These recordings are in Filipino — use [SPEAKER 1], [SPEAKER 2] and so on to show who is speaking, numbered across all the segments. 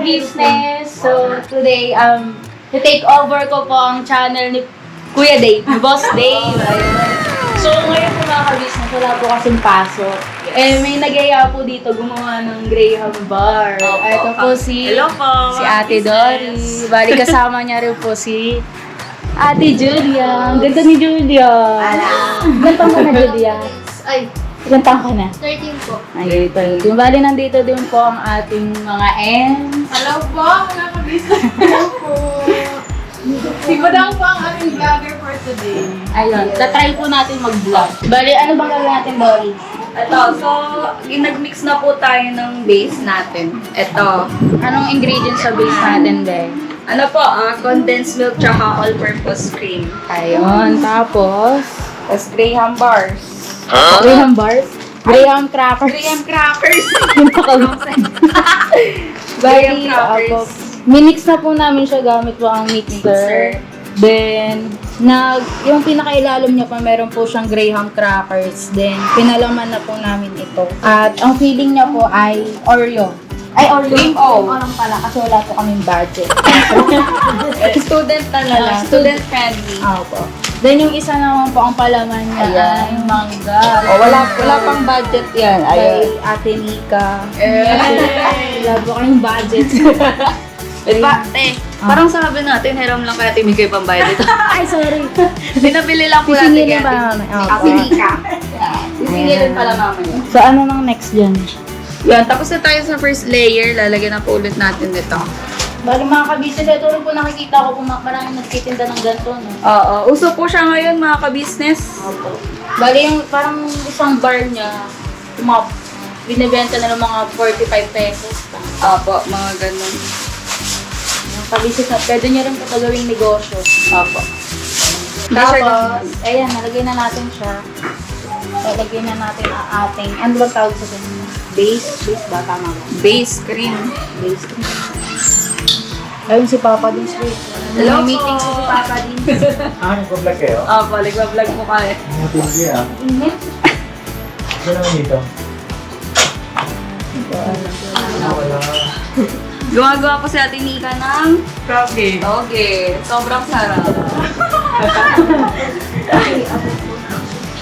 [SPEAKER 1] ka-business. So, today, to-take over ko po ang channel ni Kuya Dave, Boss Dave. Ayun. So, ngayon po mga ka-business, wala po kasing pasok. Eh, may nagaya po dito gumawa ng Graham Bar. Ito po si Ate Dory. Bali, kasama niya rin po si Ate Julia. Ang ganda ni Julia. Ganda mo na, Julia.
[SPEAKER 2] Ay,
[SPEAKER 1] Ilan taon ka na?
[SPEAKER 2] 13 po.
[SPEAKER 1] Ay, 13. Bali, nandito din po ang ating mga M's.
[SPEAKER 3] Hello po, mga kabisnes. Hello po. Si Badang po ang aming vlogger for today.
[SPEAKER 1] Ayun, tatry po natin mag-vlog. Bali, ano bang gagawin natin, Dory?
[SPEAKER 4] Ito, so, nag-mix na po tayo ng base natin. Ito.
[SPEAKER 1] Anong ingredients sa base natin, Be?
[SPEAKER 4] Ano po, condensed milk tsaka all-purpose cream.
[SPEAKER 1] Ayun, tapos,
[SPEAKER 4] Tapos Graham bars.
[SPEAKER 1] Graham bars? Graham crackers.
[SPEAKER 4] Graham crackers.
[SPEAKER 1] Bali,
[SPEAKER 4] crackers.
[SPEAKER 1] ako, minix na po namin siya gamit po ang mixer. Then, yung pinakailalim niya pa, meron po siyang Graham crackers. Then, pinalaman na po namin ito. At ang feeling niya po ay Oreo. Ay, Oreo.
[SPEAKER 4] Cream O.
[SPEAKER 1] Lang pala, kasi wala po kaming budget.
[SPEAKER 4] Student talaga. Student friendly.
[SPEAKER 1] Opo. Then, yung isa naman po, ang palaman niya ay mangga.
[SPEAKER 4] Wala pang budget yan.
[SPEAKER 1] Kay Ate Nika. Wala po kaming budget.
[SPEAKER 4] Parang sabi natin, hiram lang kaya timigay pambayad dito.
[SPEAKER 1] Ay, sorry.
[SPEAKER 4] Pinabili lang po natin
[SPEAKER 1] Sisingilin
[SPEAKER 4] yan.
[SPEAKER 1] pa namin.
[SPEAKER 4] Ate Nika. Sisingilin pala mamaya.
[SPEAKER 1] So, ano nang next dyan?
[SPEAKER 4] Yan, tapos na tayo sa first layer. Lalagyan na po ulit natin dito.
[SPEAKER 1] Bali mga kabisnes, ito rin po nakikita ko kung maraming nagtitinda ng ganito, no?
[SPEAKER 4] Oo. Uso po siya ngayon, mga ka-business.
[SPEAKER 1] Opo. Bali yung parang isang bar niya, binibenta na ng mga 45 pesos.
[SPEAKER 4] Opo, mga ganun.
[SPEAKER 1] Yung kabisnes na, pwede niya rin po gawing negosyo.
[SPEAKER 4] Opo.
[SPEAKER 1] Tapos, ayan, nalagay na natin siya. Nalagay na natin ang ating, ano ba tawag sa ganun? Base ba? Tama ba?
[SPEAKER 4] Base cream.
[SPEAKER 1] Base cream. Ayun si Papa din, sweet.
[SPEAKER 4] Hello
[SPEAKER 1] May
[SPEAKER 4] po.
[SPEAKER 1] meeting si Papa din.
[SPEAKER 5] Nag-vlog kayo?
[SPEAKER 4] Opo, nagpa-vlog po kami.
[SPEAKER 5] Matindi ah.
[SPEAKER 1] Init.
[SPEAKER 5] Ito naman dito. Wala.
[SPEAKER 4] Gumagawa po si Ate Nika ng
[SPEAKER 3] Okay.
[SPEAKER 4] toge. Sobrang sarap.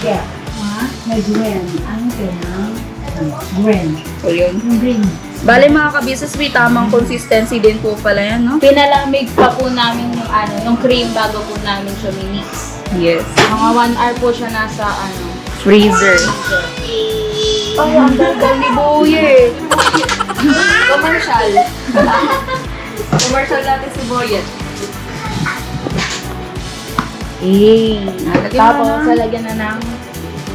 [SPEAKER 6] Yeah. May Gwen. Ano kaya? Gwen.
[SPEAKER 4] So, yun.
[SPEAKER 6] Green.
[SPEAKER 4] Bale mga kabisnes, may tamang consistency din po pala yan, no?
[SPEAKER 1] Pinalamig pa po namin yung cream bago po namin siya minix.
[SPEAKER 4] Yes.
[SPEAKER 1] Mga 1 hour po siya nasa
[SPEAKER 4] Freezer.
[SPEAKER 1] Ay, ang ganda ni Boye.
[SPEAKER 4] Commercial. Commercial natin si Boyet.
[SPEAKER 1] Tapos, lalagyan na ng...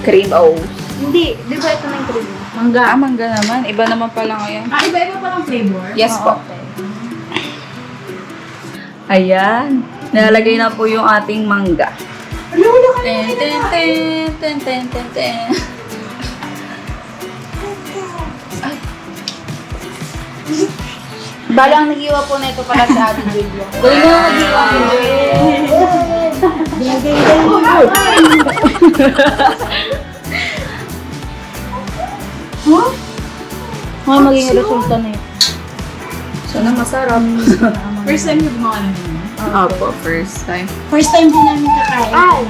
[SPEAKER 4] Cream O.
[SPEAKER 1] Hindi, di ba ito na yung cream?
[SPEAKER 4] Mangga. Mangga naman. Iba naman pala ngayon.
[SPEAKER 3] Iba-iba pa ng flavor.
[SPEAKER 4] Yes po. Ayan. Nalalagay na po yung ating mangga. Ten, ten, ten, ten, ten, ten, ten.
[SPEAKER 1] Bala ang nag-iwa po na ito pala sa ating video. Doon na nag-iwa po. Huh? Magiging resulta na yun.
[SPEAKER 4] Sana masarap.
[SPEAKER 3] First time yung gumawa ng ganyan.
[SPEAKER 4] Opo, first time.
[SPEAKER 6] First time din namin kakain.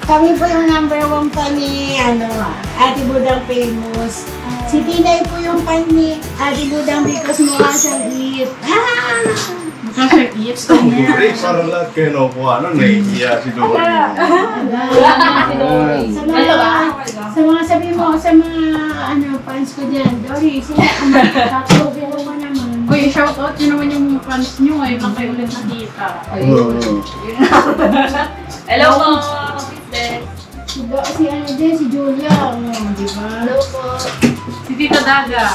[SPEAKER 6] Kami po yung number 1 fan ni Ate Budang Famous. Si Tinay po yung fan ni Ate Budang because mukha siyang eat.
[SPEAKER 3] Mukha siya eats.
[SPEAKER 5] Hindi, parang lahat kayo nakuha. Naiiya si Dory.
[SPEAKER 6] Sa mga sabi mo, sa mga fans ko dyan, Dory, sila tatlo mo naman.
[SPEAKER 3] Uy, shoutout yun naman yung fans nyo ngayon lang kayo ulit nakita.
[SPEAKER 4] Hello po, kabisnes.
[SPEAKER 6] Si Julia, di ba?
[SPEAKER 1] Hello po.
[SPEAKER 3] Si Tita Daga.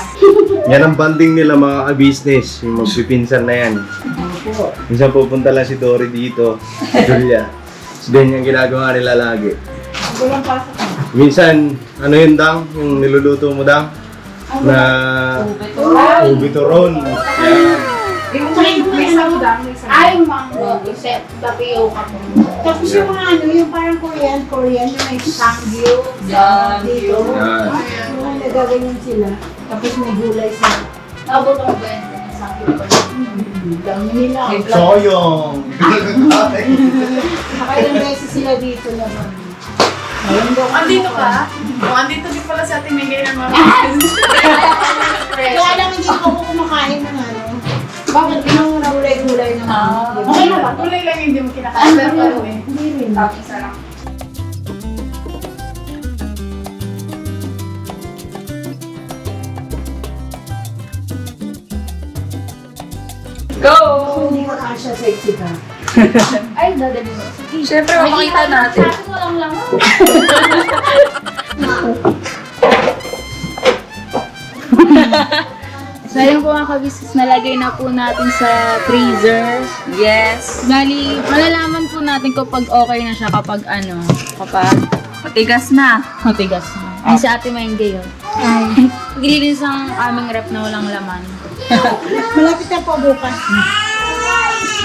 [SPEAKER 5] Yan ang banding nila mga ka-business. Yung magpipinsan na yan. Minsan pupunta lang si Dory dito. Si Julia. So, ganyan yung ginagawa nila lagi.
[SPEAKER 3] Walang pasok.
[SPEAKER 5] Minsan, ano yun Dang? Yung niluluto mo Dang? Na ubi turon.
[SPEAKER 3] Yung may samudang, may samudang.
[SPEAKER 1] Ay, mango. Except tapioca po.
[SPEAKER 6] Tapos yung mga yung parang Korean, yung may dito.
[SPEAKER 5] Yan.
[SPEAKER 6] Yung nagaganyan sila. Tapos may gulay sila.
[SPEAKER 1] Abot ang 20 sa akin pa.
[SPEAKER 6] Dami nila.
[SPEAKER 5] Soyong!
[SPEAKER 6] Nakailang beses sila dito naman. Ayun daw.
[SPEAKER 3] Andito ka? O, andito din pala sa ating mingay ng mga
[SPEAKER 6] Kaya lang hindi ako kumakain ng ano. Bakit yung gulay-gulay naman?
[SPEAKER 3] Okay na ba? Kulay lang hindi mo kinakain. Pero ano eh.
[SPEAKER 6] Hindi rin.
[SPEAKER 4] Go!
[SPEAKER 6] Hindi ko kasha sexy ka.
[SPEAKER 1] Ay, dadali mo.
[SPEAKER 4] Siyempre, makikita natin.
[SPEAKER 1] Sa akin walang laman. So, ayun po mga kabisnes, nalagay na po natin sa freezer.
[SPEAKER 4] Yes.
[SPEAKER 1] Bali, malalaman po natin kapag okay na siya kapag kapag
[SPEAKER 4] Matigas na.
[SPEAKER 1] matigas na. Ay, sa ate Maingay yun. Ay, gilinis ang aming rep na walang laman.
[SPEAKER 6] Malapit na po bukas.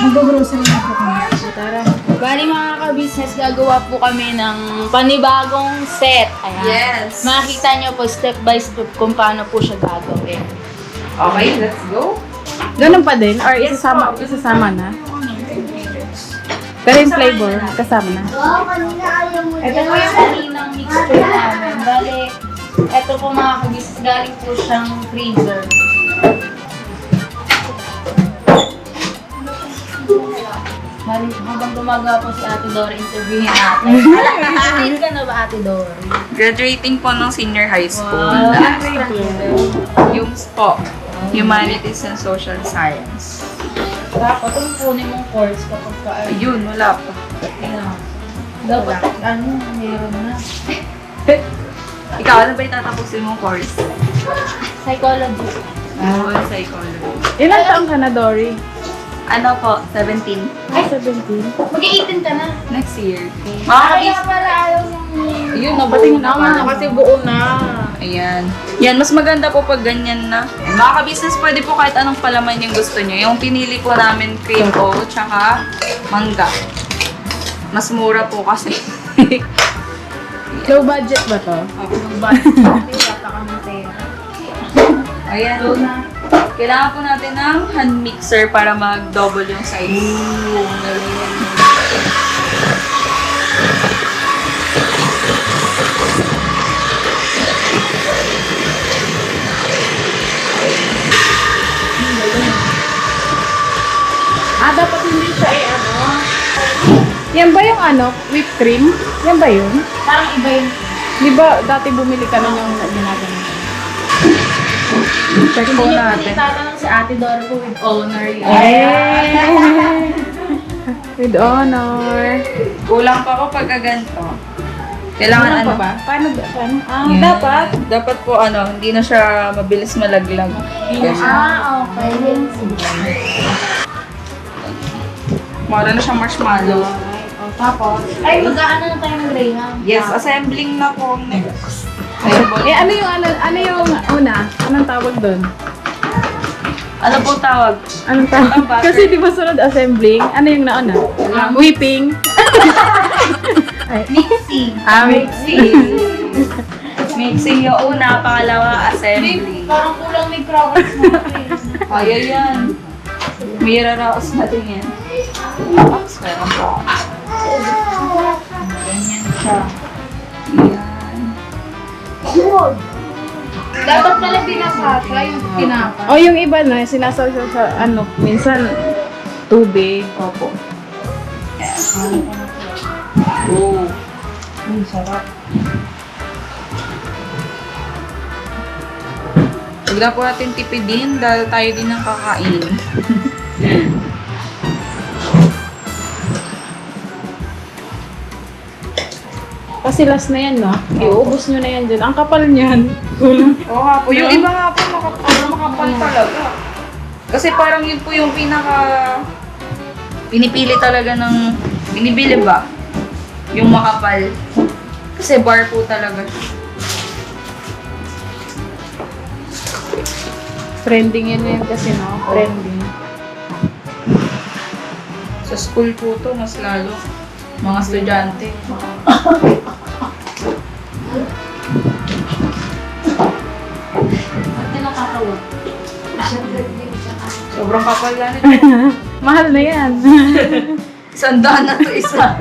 [SPEAKER 6] Mag-grocery na po kami.
[SPEAKER 1] So, tara. Bali mga kabisnes, gagawa po kami ng panibagong set. Ayan.
[SPEAKER 4] Yes.
[SPEAKER 1] Makikita nyo po step by step kung paano po siya gagawin.
[SPEAKER 4] Okay, let's go.
[SPEAKER 3] Ganun pa din? Or isasama na? Pero yung flavor, kasama na.
[SPEAKER 6] Wow, kanina ayaw mo
[SPEAKER 1] Ito po yung kaninang mixture namin. Bali, ito po mga kabisnes, galing po siyang freezer. Bali, habang gumagawa po si Ate Dory, interviewin natin. Graduate ka na ba, Ate Dory?
[SPEAKER 4] Graduating po ng senior high school.
[SPEAKER 1] Wow.
[SPEAKER 4] Yung SPO, Humanities and Social Science.
[SPEAKER 1] Dapat yung kunin mong course kapag ka,
[SPEAKER 4] Ayun, wala pa.
[SPEAKER 1] dapat, meron na.
[SPEAKER 4] Ikaw, ano ba itatapusin mong course?
[SPEAKER 1] Psychology.
[SPEAKER 4] Psychology.
[SPEAKER 3] Ilan taong ka na, Dory?
[SPEAKER 4] Ano po, 17.
[SPEAKER 3] Ay, 17.
[SPEAKER 1] Mag-18 ka na.
[SPEAKER 4] Next year.
[SPEAKER 1] Kaya pala ayaw yung...
[SPEAKER 4] Yun,
[SPEAKER 3] Patingin naman kasi buo na.
[SPEAKER 4] Ayan. Yan, mas maganda po pag ganyan na. Mga ka-business, pwede po kahit anong palaman yung gusto nyo. Yung pinili po namin, cream o, tsaka mangga. Mas mura po kasi.
[SPEAKER 3] Low budget ba to?
[SPEAKER 4] Ayan. Kailangan po natin ng hand mixer para mag-double yung size.
[SPEAKER 3] Dapat hindi siya Yan ba yung whipped cream? Yan ba yun?
[SPEAKER 1] Parang iba yun.
[SPEAKER 3] Di ba dati bumili ka nun yung ginagawa? Check po natin.
[SPEAKER 1] Tatanong si Ate Dory po with honor yun.
[SPEAKER 3] With honor.
[SPEAKER 4] Kulang pa ako pagka ganito. Kailangan
[SPEAKER 3] Ano pa
[SPEAKER 4] ano?
[SPEAKER 3] ba? Paano?
[SPEAKER 4] Yan. Dapat po hindi na siya mabilis malaglag. Kasi,
[SPEAKER 1] Okay.
[SPEAKER 4] mara na siyang marshmallow.
[SPEAKER 1] Tapos, ay, mag-aano na tayo ng Graham.
[SPEAKER 4] Yes, assembling na po next.
[SPEAKER 3] Ano yung una? Anong tawag doon?
[SPEAKER 4] Ano po tawag?
[SPEAKER 3] Anong tawag?
[SPEAKER 4] Butter.
[SPEAKER 3] Kasi di ba sunod assembling? Ano yung nauna? Whipping?
[SPEAKER 1] Mixing.
[SPEAKER 3] Mixing.
[SPEAKER 4] Mixing yung una, pangalawa, assembly.
[SPEAKER 1] Parang kulang may crackers natin.
[SPEAKER 4] Kaya yan. May raraos natin yan. Tapos meron po.
[SPEAKER 1] Ganyan siya.
[SPEAKER 4] Yan.
[SPEAKER 1] Dapat pala binasasa yung pinapa.
[SPEAKER 3] O yung iba na, sinasaw sa minsan tubig.
[SPEAKER 4] Opo. Oh.
[SPEAKER 1] Sarap.
[SPEAKER 4] Huwag na po natin tipidin dahil tayo din ang kakain.
[SPEAKER 3] Kasi last na yan, no? Iubos nyo na yan dyan. Ang kapal niyan. Kulang.
[SPEAKER 4] Oo nga po. Yung iba nga po makapal talaga. Kasi parang yun po yung pinipili talaga ng binibili ba? Yung makapal. Kasi bar po talaga.
[SPEAKER 3] Trending yan ngayon kasi, no? Trending.
[SPEAKER 4] Sa school po to, mas lalo. Mga estudyante.
[SPEAKER 1] At nakakawag.
[SPEAKER 4] Sobrang kapal na nito.
[SPEAKER 3] Mahal na yan.
[SPEAKER 4] 100 na to isa.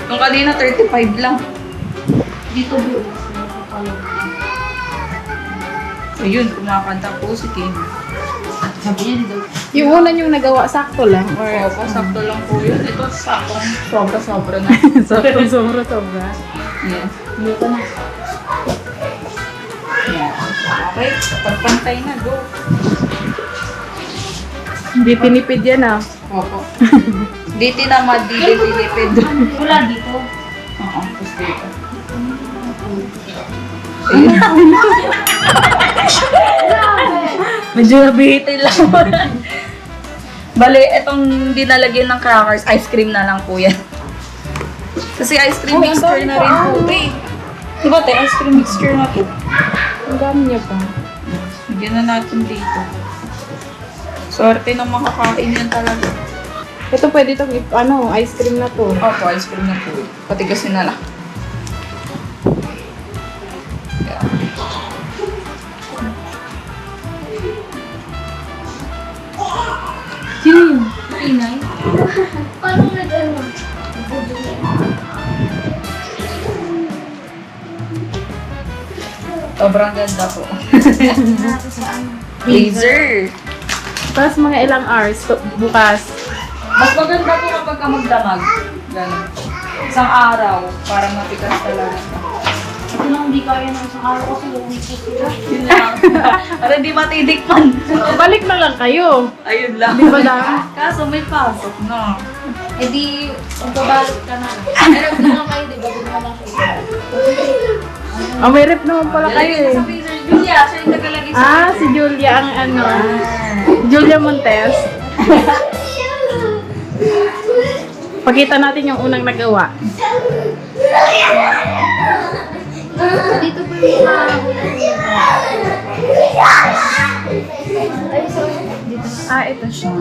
[SPEAKER 4] Nung kanina, 35 lang.
[SPEAKER 1] Dito bro.
[SPEAKER 4] Ayun, kumakanta po si Kim.
[SPEAKER 1] Sabi niya dito.
[SPEAKER 3] Yung una yung nagawa, sakto lang. Or,
[SPEAKER 4] Opo, sakto lang po yun. Ito, saktong sobra-sobra na.
[SPEAKER 3] sobra.
[SPEAKER 4] Yes.
[SPEAKER 1] Dito na.
[SPEAKER 4] Yeah. Okay, pagpantay na, go.
[SPEAKER 3] Hindi tinipid yan ah.
[SPEAKER 4] Opo. Di tinamad, di tinipid.
[SPEAKER 1] Wala dito.
[SPEAKER 4] Oo, tapos dito. Medyo nabihitin lang. Bale, itong dinalagyan ng crackers, ice cream na lang po yan. Kasi ice cream mixture na rin po. Eh, diba te, ice cream mixture na po.
[SPEAKER 3] Ang dami niya pa.
[SPEAKER 4] Bigyan na natin dito. Swerte ng makakain yan talaga.
[SPEAKER 3] Ito pwede itong ice cream na to.
[SPEAKER 4] Opo, ice cream na po. Patigasin na lang. Yeah.
[SPEAKER 3] Sino yun?
[SPEAKER 1] Inay. Paano nag-ano?
[SPEAKER 4] Sobrang ganda po. Laser!
[SPEAKER 3] Tapos mga ilang hours bukas.
[SPEAKER 4] Mas maganda po kapag ka magdamag. Ganun. Isang araw, para matikas talaga.
[SPEAKER 1] Ito lang hindi kaya ng isang araw kasi lumikit ko.
[SPEAKER 4] Yun lang. Para di matidikman.
[SPEAKER 3] Balik na lang kayo.
[SPEAKER 4] Ayun lang.
[SPEAKER 3] Di ba lang?
[SPEAKER 4] Kaso may pasok na.
[SPEAKER 1] Eh di, magbabalot ka na. Meron ka lang kayo, di ba? Gusto mo lang siya.
[SPEAKER 3] Oh, may rep naman pala kayo
[SPEAKER 4] Lalagay
[SPEAKER 3] eh.
[SPEAKER 4] sa freezer. Julia, siya yung nagalagay sa
[SPEAKER 3] Ah, si Julia ang Julia Montes. Pakita natin yung unang nagawa.
[SPEAKER 1] Dito pa yung
[SPEAKER 3] Ah, ito siya.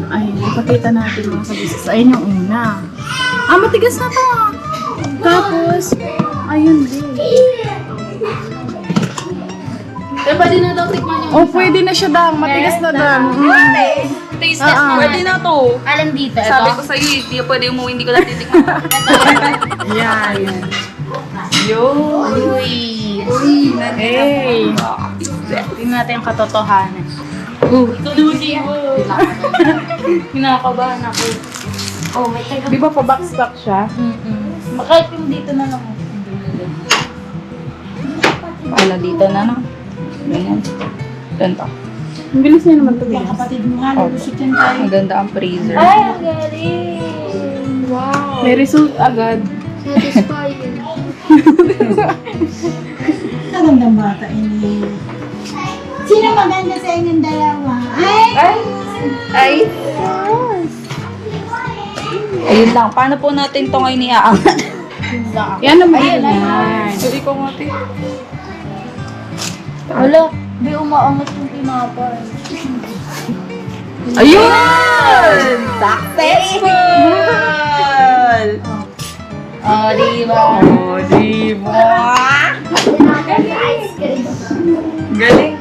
[SPEAKER 3] Ay, pakita natin mga kabisas. Ayun yung una. Ah, matigas na to. Tapos, ayun din.
[SPEAKER 1] Eh, pwede na daw tikman yung
[SPEAKER 3] Oh, pwede na siya dang. Matigas na dang.
[SPEAKER 4] taste test.
[SPEAKER 3] Ah, ah.
[SPEAKER 4] Pwede na to.
[SPEAKER 1] Alam dito, ito.
[SPEAKER 4] Sabi ko sa'yo, hindi pwede umuwi, hindi ko natitikman.
[SPEAKER 3] Yan.
[SPEAKER 1] Uy.
[SPEAKER 3] Hey.
[SPEAKER 1] Tingnan natin yung katotohanan. Tudusin mo. Kinakabahan ako. Oh, may taga.
[SPEAKER 3] Di ba pa-box-box siya?
[SPEAKER 1] Kahit yung dito na lang.
[SPEAKER 4] Pala dito na na. Ganyan. Ganito.
[SPEAKER 3] Ang bilis niya naman ito.
[SPEAKER 6] Yung kapatid mo nga, nagusot yan tayo.
[SPEAKER 4] Maganda ang freezer.
[SPEAKER 1] Ay, ang galing. Wow.
[SPEAKER 3] May result agad.
[SPEAKER 1] Satisfying.
[SPEAKER 6] Magandang bata ini. Sino maganda sa inyong dalawa?
[SPEAKER 4] Ay! Ayun lang. Paano po natin ito ngayon iaangat?
[SPEAKER 3] Yan naman yan.
[SPEAKER 4] Sorry ko nga, te.
[SPEAKER 1] Wala. Di umaangat yung tinapay.
[SPEAKER 4] Ayun! Successful!
[SPEAKER 1] Oh, di ba?
[SPEAKER 4] Oh, diba? Galing.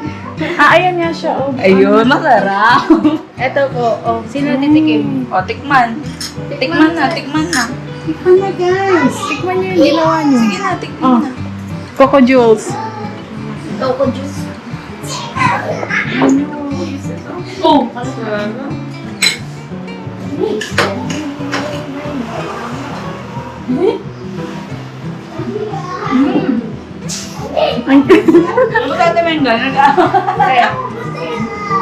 [SPEAKER 3] Ah, ayan nga siya. Oh.
[SPEAKER 4] Ayun, masarap.
[SPEAKER 1] Ito po. Oh, sino titikim?
[SPEAKER 4] O, tikman. Tikman na, tikman na.
[SPEAKER 6] Tikman na guys.
[SPEAKER 3] Tikman niyo yung ginawa niyo.
[SPEAKER 4] Sige na, tikman
[SPEAKER 3] Oh.
[SPEAKER 4] na.
[SPEAKER 3] Coco Jules.
[SPEAKER 1] Coco juice. Oh,
[SPEAKER 3] Ay,
[SPEAKER 4] Ano ka naman gano'n?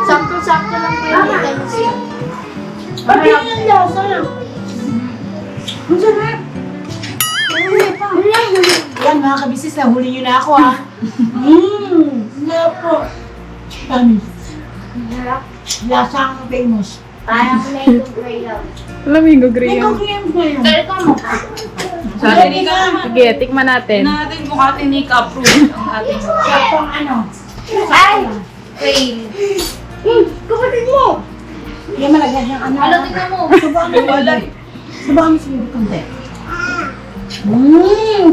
[SPEAKER 1] sakto-sakto lang po yung vitamins yun.
[SPEAKER 6] Pati yung lasa. Ang sarap. Yan mga kabisis, nahuli nyo na ako ha. Nga po. Tamis. Lasang famous.
[SPEAKER 1] Parang mango graham.
[SPEAKER 3] Flamingo
[SPEAKER 6] May
[SPEAKER 3] Graham.
[SPEAKER 6] kukulim ko yan.
[SPEAKER 1] Pero ito mo.
[SPEAKER 4] Sa atin ka naman.
[SPEAKER 3] Sige, tikman natin.
[SPEAKER 4] Natin kung atin approve ang ating
[SPEAKER 6] Sakong ano.
[SPEAKER 1] Ay! Fail.
[SPEAKER 6] Kapatid mo! Yan malagyan ng ano.
[SPEAKER 1] Ano, tingnan mo.
[SPEAKER 6] Subukan mo
[SPEAKER 4] wala.
[SPEAKER 6] Subukan mo siguro konti.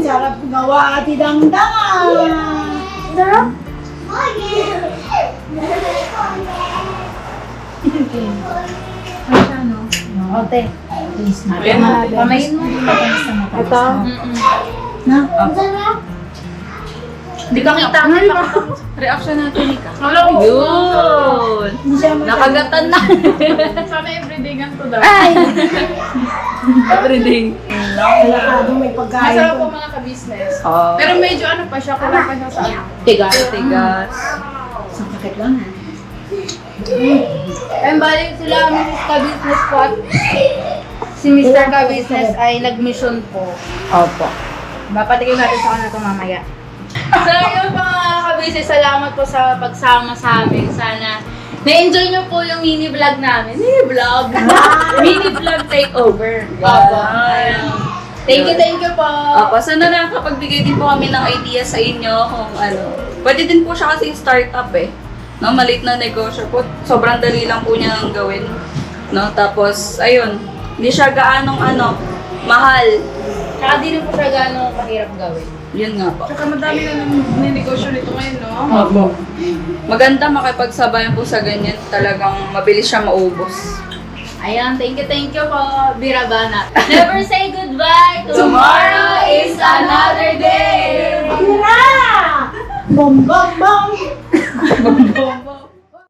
[SPEAKER 6] Sarap gawa ati dangdang.
[SPEAKER 1] Sarap.
[SPEAKER 3] Ay, siya, no?
[SPEAKER 1] Ote.
[SPEAKER 6] Please na.
[SPEAKER 4] Ayan,
[SPEAKER 1] Pamayin mo.
[SPEAKER 3] Ito.
[SPEAKER 6] Na?
[SPEAKER 1] Hindi ka kita.
[SPEAKER 3] Reaction natin, Nika.
[SPEAKER 1] Yun.
[SPEAKER 6] Hindi siya
[SPEAKER 1] Nakagatan na.
[SPEAKER 3] Sana everyday ganito daw.
[SPEAKER 6] Ay!
[SPEAKER 1] Everyday.
[SPEAKER 6] Malakado may pagkain.
[SPEAKER 3] Masarap po mga ka-business.
[SPEAKER 1] Oh.
[SPEAKER 3] Pero medyo ano pa siya, kulang pa siya sa ano.
[SPEAKER 1] Tigas. Tigas.
[SPEAKER 6] Sa pakit lang ha.
[SPEAKER 1] And balik sila, Mrs. Ka-Business po at si Mr. Ka-Business ay nag-mission po. Opo. Papatikin natin sa kanila ito mamaya. So yun po mga ka-business, salamat po sa pagsama sa amin. Sana na-enjoy nyo po yung mini vlog namin. Mini vlog? Mini vlog takeover. Opo. Thank you po.
[SPEAKER 4] Opo, sana nakakapagbigay din po kami ng idea sa inyo kung ano. Pwede din po siya kasing startup eh. No, maliit na negosyo po. Sobrang dali lang po niya ang gawin. No, tapos, ayun, hindi siya gaanong mahal.
[SPEAKER 1] Tsaka di rin po siya gano'ng kahirap gawin.
[SPEAKER 4] Yun nga po.
[SPEAKER 3] Tsaka madami na ninegosyo nito ngayon, no?
[SPEAKER 4] Opo. Maganda makipagsabayan po sa ganyan. Talagang mabilis siya maubos.
[SPEAKER 1] Ayan, thank you po, Birabana. Never say goodbye. Tomorrow is another day.
[SPEAKER 6] Hurra! Bom, bom, bom!